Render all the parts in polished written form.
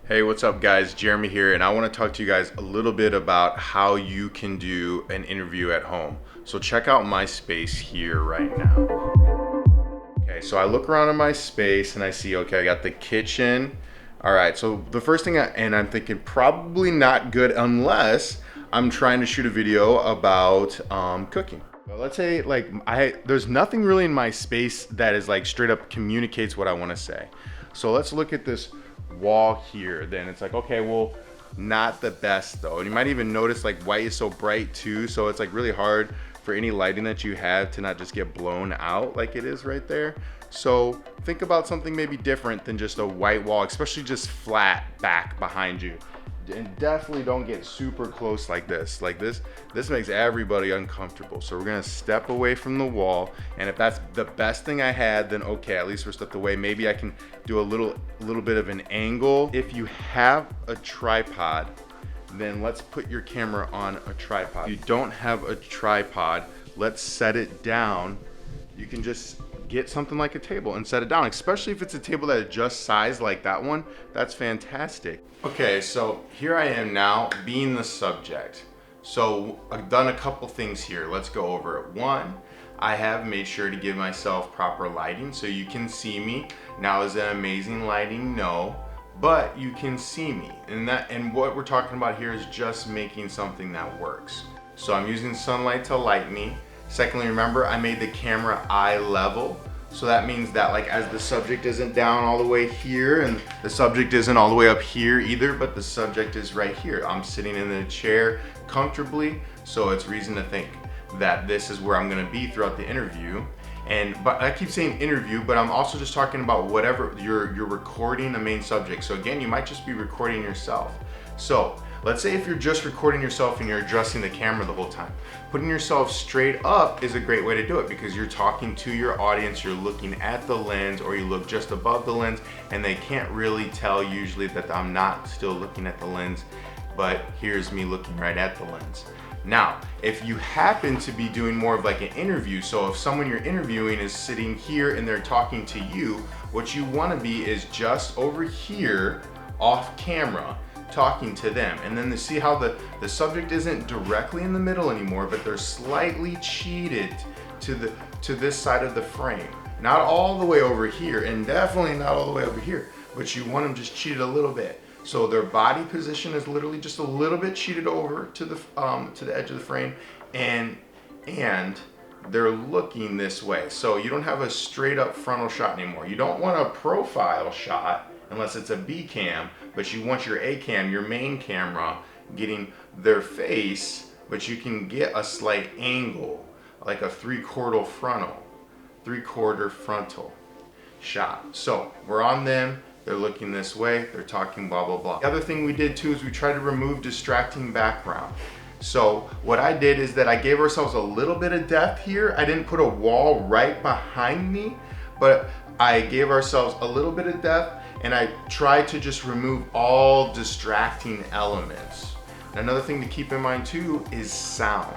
Hey, what's up guys? Jeremy here, and I want to talk to you guys a little bit about how you can do an interview at home. So check out my space here right now. Okay, so I look around in my space and I see, okay, I got the kitchen. All right, so the first thing I'm thinking probably not good unless I'm trying to shoot a video about cooking. Well, let's say there's nothing really in my space that is like straight up communicates what I want to say. So let's look at this wall here. Then it's like, okay, well, not the best though. And you might even notice like white is so bright too, so it's like really hard for any lighting that you have to not just get blown out like it is right there. So think about something maybe different than just a white wall, especially just flat back behind you. And definitely don't get super close like this. This makes everybody uncomfortable. So we're gonna step away from the wall, and if that's the best thing I had, then okay, at least we're stepped away. Maybe I can do a little bit of an angle. If you have a tripod, then let's put your camera on a tripod. If you don't have a tripod, let's set it down. You can just get something like a table and set it down, especially if it's a table that is just sized like that one. That's fantastic. Okay, so here I am now being the subject. So I've done a couple things here. Let's go over it. One, I have made sure to give myself proper lighting so you can see me. Now, is that amazing lighting? No, but you can see me. And what we're talking about here is just making something that works. So I'm using sunlight to light me. Secondly, remember I made the camera eye level. So that means that like as the subject isn't down all the way here and the subject isn't all the way up here either, but the subject is right here. I'm sitting in the chair comfortably, so it's reason to think that this is where I'm gonna be throughout the interview. But I keep saying interview, but I'm also just talking about whatever you're recording the main subject. So again, you might just be recording yourself. So let's say if you're just recording yourself and you're addressing the camera the whole time. Putting yourself straight up is a great way to do it because you're talking to your audience, you're looking at the lens, or you look just above the lens, and they can't really tell usually that I'm not still looking at the lens, but here's me looking right at the lens. Now, if you happen to be doing more of like an interview, so if someone you're interviewing is sitting here and they're talking to you, what you want to be is just over here off camera talking to them. And then to see how the subject isn't directly in the middle anymore, but they're slightly cheated to this side of the frame. Not all the way over here, and definitely not all the way over here, but you want them just cheated a little bit. So their body position is literally just a little bit cheated over to the edge of the frame, and they're looking this way. So you don't have a straight up frontal shot anymore. You don't want a profile shot unless it's a B cam, but you want your A cam, your main camera, getting their face, but you can get a slight angle, like a three-quarter frontal shot. So we're on them, they're looking this way, they're talking blah, blah, blah. The other thing we did too is we tried to remove distracting background. So what I did is that I gave ourselves a little bit of depth here. I didn't put a wall right behind me, but I gave ourselves a little bit of depth, and I tried to just remove all distracting elements. Another thing to keep in mind too is sound.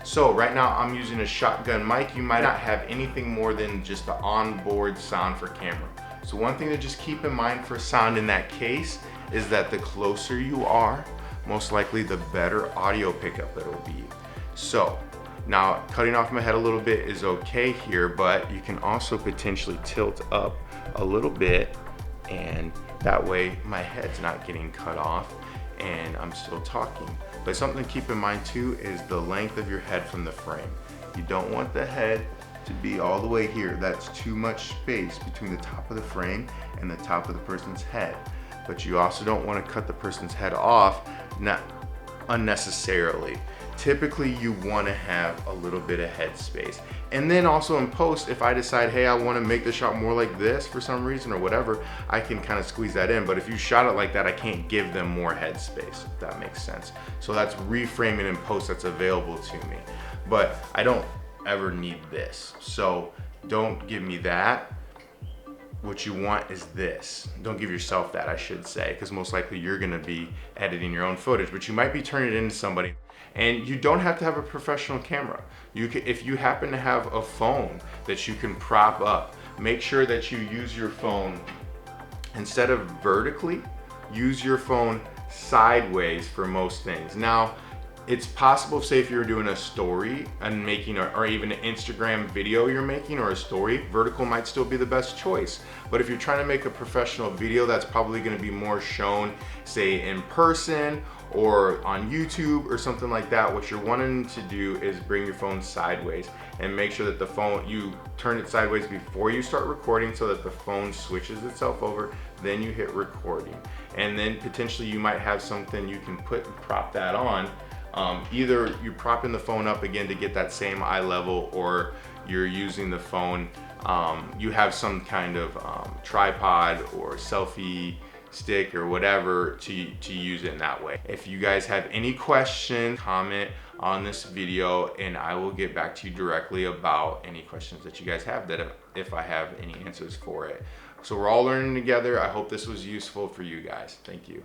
So right now I'm using a shotgun mic. You might not have anything more than just the onboard sound for camera. So one thing to just keep in mind for sound in that case is that the closer you are, most likely the better audio pickup it'll be. So now cutting off my head a little bit is okay here, but you can also potentially tilt up a little bit, and that way my head's not getting cut off and I'm still talking. But something to keep in mind too is the length of your head from the frame. You don't want the head to be all the way here. That's too much space between the top of the frame and the top of the person's head. But you also don't want to cut the person's head off not unnecessarily. Typically you want to have a little bit of head space. And then also in post, if I decide, hey, I want to make the shot more like this for some reason or whatever, I can kind of squeeze that in. But if you shot it like that, I can't give them more head space, if that makes sense. So that's reframing in post that's available to me. But I don't ever need this. So don't give me that. What you want is this. Don't give yourself that, I should say, because most likely you're gonna be editing your own footage, but you might be turning it into somebody. And you don't have to have a professional camera. If you happen to have a phone that you can prop up, make sure that you use your phone instead of vertically, use your phone sideways for most things. Now, it's possible, say if you're doing a story and making, or even an Instagram video you're making, or a story, vertical might still be the best choice. But if you're trying to make a professional video, that's probably gonna be more shown, say in person or on YouTube or something like that. What you're wanting to do is bring your phone sideways and make sure that the phone, you turn it sideways before you start recording so that the phone switches itself over, then you hit recording. And then potentially you might have something you can put and prop that on. Either you're propping the phone up again to get that same eye level, or you're using the phone, you have some kind of tripod or selfie stick or whatever to use it in that way. If you guys have any questions, comment on this video and I will get back to you directly about any questions that you guys have, that if I have any answers for it. So we're all learning together. I hope this was useful for you guys. Thank you.